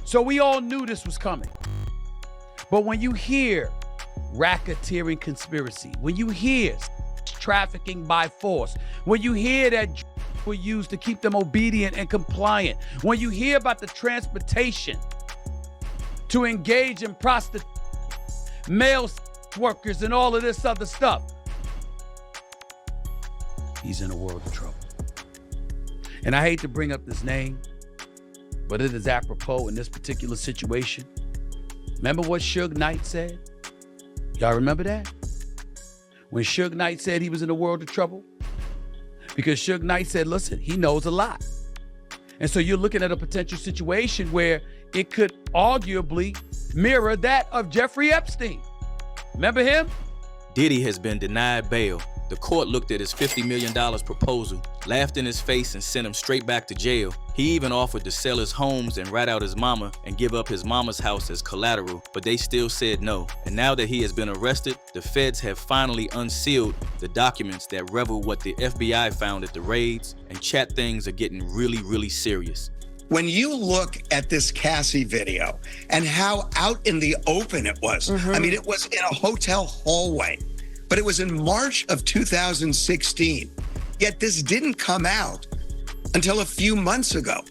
So we all knew this was coming. But when you hear racketeering conspiracy, when you hear trafficking by force, when you hear that were used to keep them obedient and compliant, when you hear about the transportation to engage in prostitution, male workers and all of this other stuff, he's in a world of trouble. And I hate to bring up this name, but it is apropos in this particular situation. Remember what Suge Knight said? Y'all remember that? When Suge Knight said he was in a world of trouble? Because Suge Knight said, listen, he knows a lot. And so you're looking at a potential situation where it could arguably mirror that of Jeffrey Epstein. Remember him? Diddy has been denied bail. The court looked at his $50 million proposal, laughed in his face and sent him straight back to jail. He even offered to sell his homes and rat out his mama and give up his mama's house as collateral, but they still said no. And now that he has been arrested, the feds have finally unsealed the documents that revel what the FBI found at the raids, and chat things are getting really, really serious. When you look at this Cassie video and how out in the open it was, I mean, it was in a hotel hallway, but it was in March of 2016. Yet this didn't come out until a few months ago.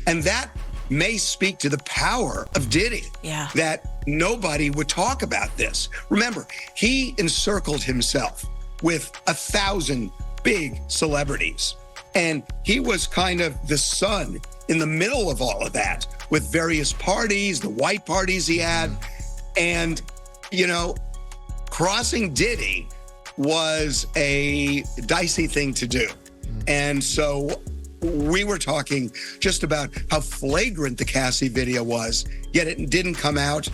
And that may speak to the power of Diddy, that nobody would talk about this. Remember, he encircled himself with 1,000 big celebrities. And he was kind of the sun in the middle of all of that, with various parties, the white parties he had. And, you know, crossing Diddy was a dicey thing to do. And so we were talking just about how flagrant the Cassie video was, yet it didn't come out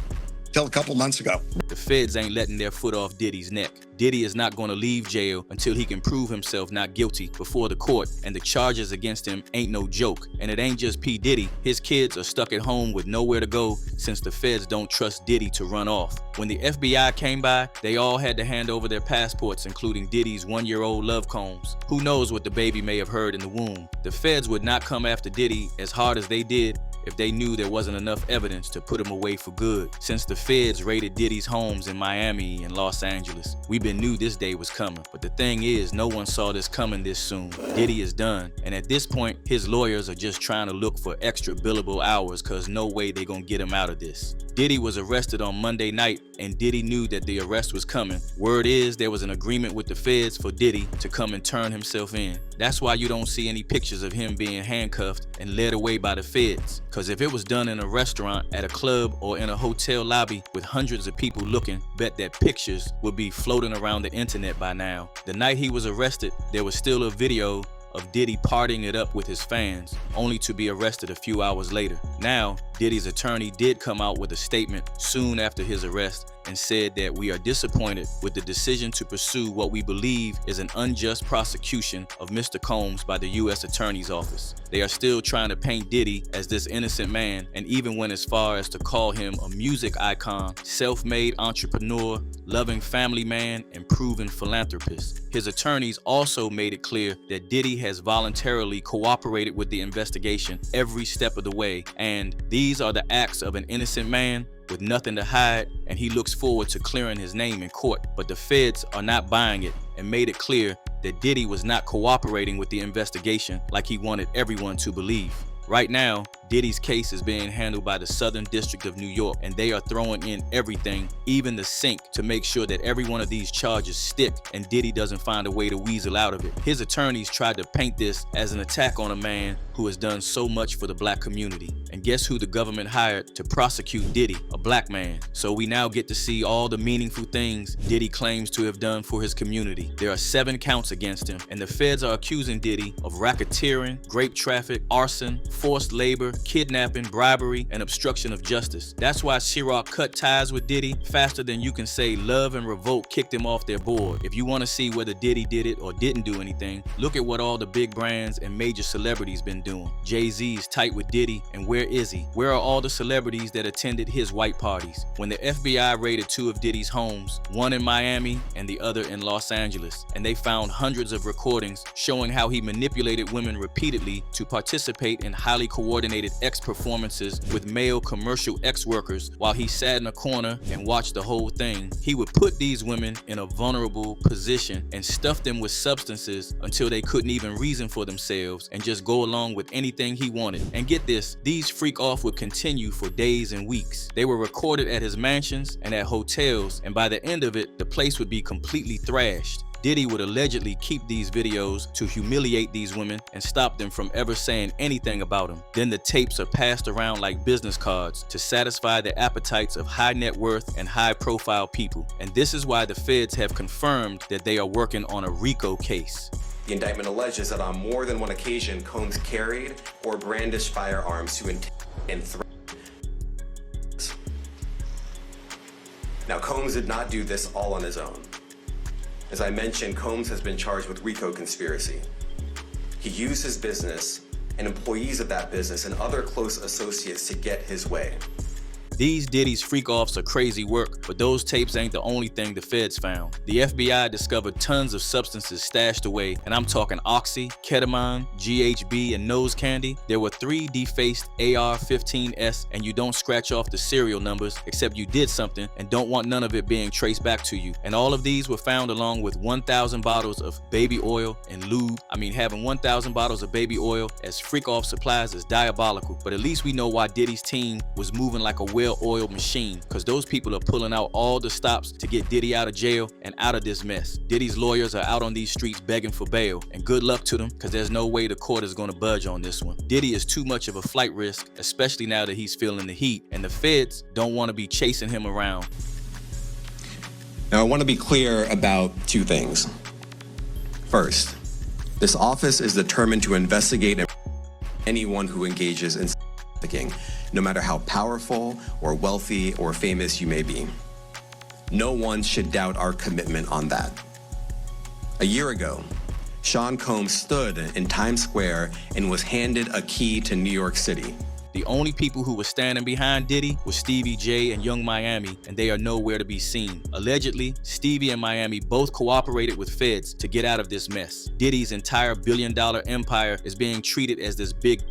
till a couple months ago. The feds ain't letting their foot off Diddy's neck. Diddy is not going to leave jail until he can prove himself not guilty before the court, and the charges against him ain't no joke. And it ain't just P. Diddy. His kids are stuck at home with nowhere to go since the feds don't trust Diddy to run off. When the FBI came by, they all had to hand over their passports, including Diddy's 1-year-old love Combs. Who knows what the baby may have heard in the womb. The feds would not come after Diddy as hard as they did if they knew there wasn't enough evidence to put him away for good. Since the feds raided Diddy's homes in Miami and Los Angeles, we knew this day was coming. But the thing is, no one saw this coming this soon. Diddy is done, and at this point, his lawyers are just trying to look for extra billable hours, cause no way they gonna get him out of this. Diddy was arrested on Monday night, and Diddy knew that the arrest was coming. Word is there was an agreement with the feds for Diddy to come and turn himself in. That's why you don't see any pictures of him being handcuffed and led away by the feds. Cause if it was done in a restaurant, at a club, or in a hotel lobby with hundreds of people looking, bet that pictures would be floating around the internet by now. The night he was arrested, there was still a video of Diddy partying it up with his fans, only to be arrested a few hours later. Now, Diddy's attorney did come out with a statement soon after his arrest and said that we are disappointed with the decision to pursue what we believe is an unjust prosecution of Mr. Combs by the U.S. Attorney's Office. They are still trying to paint Diddy as this innocent man, and even went as far as to call him a music icon, self-made entrepreneur, loving family man, and proven philanthropist. His attorneys also made it clear that Diddy has voluntarily cooperated with the investigation every step of the way, and these are the acts of an innocent man with nothing to hide, and he looks forward to clearing his name in court. But the feds are not buying it and made it clear that Diddy was not cooperating with the investigation like he wanted everyone to believe. Right now, Diddy's case is being handled by the Southern District of New York, and they are throwing in everything, even the sink, to make sure that every one of these charges stick and Diddy doesn't find a way to weasel out of it. His attorneys tried to paint this as an attack on a man who has done so much for the black community. And guess who the government hired to prosecute Diddy? A black man. So we now get to see all the meaningful things Diddy claims to have done for his community. There are 7 counts against him, and the feds are accusing Diddy of racketeering, grape traffic, arson, forced labor, kidnapping, bribery, and obstruction of justice. That's why Chirac cut ties with Diddy faster than you can say Love and Revolt kicked him off their board. If you want to see whether Diddy did it or didn't do anything, look at what all the big brands and major celebrities been doing. Jay-Z's tight with Diddy, and where is he? Where are all the celebrities that attended his white parties? When the FBI raided 2 of Diddy's homes, one in Miami and the other in Los Angeles, and they found hundreds of recordings showing how he manipulated women repeatedly to participate in highly coordinated coordinated X performances with male commercial X workers while he sat in a corner and watched the whole thing. He would put these women in a vulnerable position and stuff them with substances until they couldn't even reason for themselves and just go along with anything he wanted. And get this, these freak-off would continue for days and weeks. They were recorded at his mansions and at hotels, and by the end of it, the place would be completely thrashed. Diddy would allegedly keep these videos to humiliate these women and stop them from ever saying anything about him. Then the tapes are passed around like business cards to satisfy the appetites of high net worth and high profile people. And this is why the feds have confirmed that they are working on a RICO case. The indictment alleges that on more than one occasion, Combs carried or brandished firearms to and threaten. Now, Combs did not do this all on his own. As I mentioned, Combs has been charged with RICO conspiracy. He used his business and employees of that business and other close associates to get his way. These Diddy's freak-offs are crazy work, but those tapes ain't the only thing the feds found. The FBI discovered tons of substances stashed away, and I'm talking oxy, ketamine, GHB, and nose candy. There were 3 defaced AR-15s, and you don't scratch off the serial numbers except you did something and don't want none of it being traced back to you. And all of these were found along with 1,000 bottles of baby oil and lube. I mean, having 1,000 bottles of baby oil as freak-off supplies is diabolical, but at least we know why Diddy's team was moving like a well-oiled machine, because those people are pulling out all the stops to get Diddy out of jail and out of this mess. Diddy's lawyers are out on these streets begging for bail, and good luck to them, because there's no way the court is going to budge on this one. Diddy is too much of a flight risk, especially now that he's feeling the heat, and the feds don't want to be chasing him around. Now, I want to be clear about 2 things. First, this office is determined to investigate anyone who engages in trafficking, no matter how powerful or wealthy or famous you may be. No one should doubt our commitment on that. A year ago, Sean Combs stood in Times Square and was handed a key to New York City. The only people who were standing behind Diddy were Stevie J and Young Miami, and they are nowhere to be seen. Allegedly, Stevie and Miami both cooperated with feds to get out of this mess. Diddy's entire billion-dollar empire is being treated as this big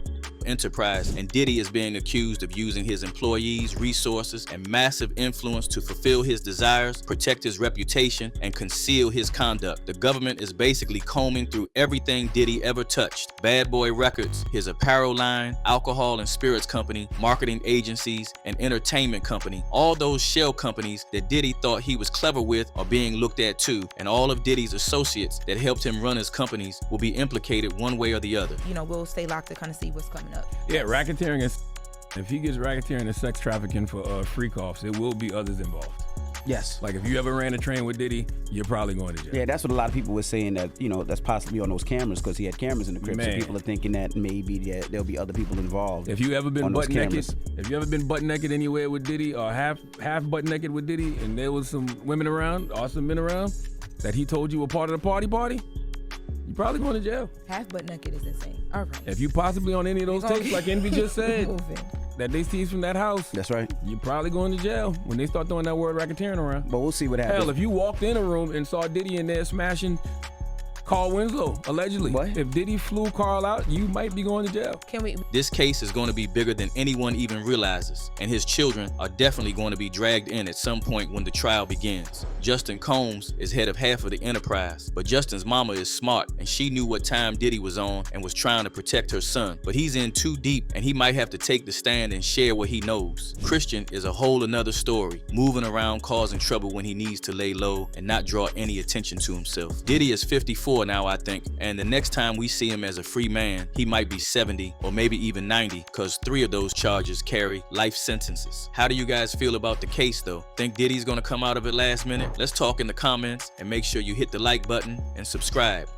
enterprise, and Diddy is being accused of using his employees, resources, and massive influence to fulfill his desires, protect his reputation, and conceal his conduct. The government is basically combing through everything Diddy ever touched. Bad Boy Records, his apparel line, alcohol and spirits company, marketing agencies, and entertainment company. All those shell companies that Diddy thought he was clever with are being looked at too, and all of Diddy's associates that helped him run his companies will be implicated one way or the other. You know, we'll stay locked to kind of see what's coming up. Yeah, racketeering is, if he gets racketeering and sex trafficking for freak-offs, there will be others involved. Yes. Like if you ever ran a train with Diddy, you're probably going to jail. Yeah, that's what a lot of people were saying, that, you know, that's possibly on those cameras, because he had cameras in the crib. So people are thinking that maybe there'll be other people involved. If you ever been butt naked, cameras. Anywhere with Diddy, or half butt naked with Diddy, and there was some women around or some men around that he told you were part of the party, you're probably going to jail. Half butt naked is insane. All right. If you possibly on any of those tapes, like Envy just said, that they seized from that house, that's right, you're probably going to jail when they start throwing that word racketeering around. But we'll see what happens. Hell, if you walked in a room and saw Diddy in there smashing Carl Winslow, allegedly. What? If Diddy flew Carl out, you might be going to jail. This case is going to be bigger than anyone even realizes, and his children are definitely going to be dragged in at some point when the trial begins. Justin Combs is head of half of the enterprise, but Justin's mama is smart, and she knew what time Diddy was on and was trying to protect her son. But he's in too deep, and he might have to take the stand and share what he knows. Christian is a whole another story, moving around causing trouble when he needs to lay low and not draw any attention to himself. Diddy is 54 now, I think, and the next time we see him as a free man, he might be 70 or maybe even 90, because 3 of those charges carry life sentences. How do you guys feel about the case though? Think Diddy's gonna come out of it last minute? Let's talk in the comments, and make sure you hit the like button and subscribe.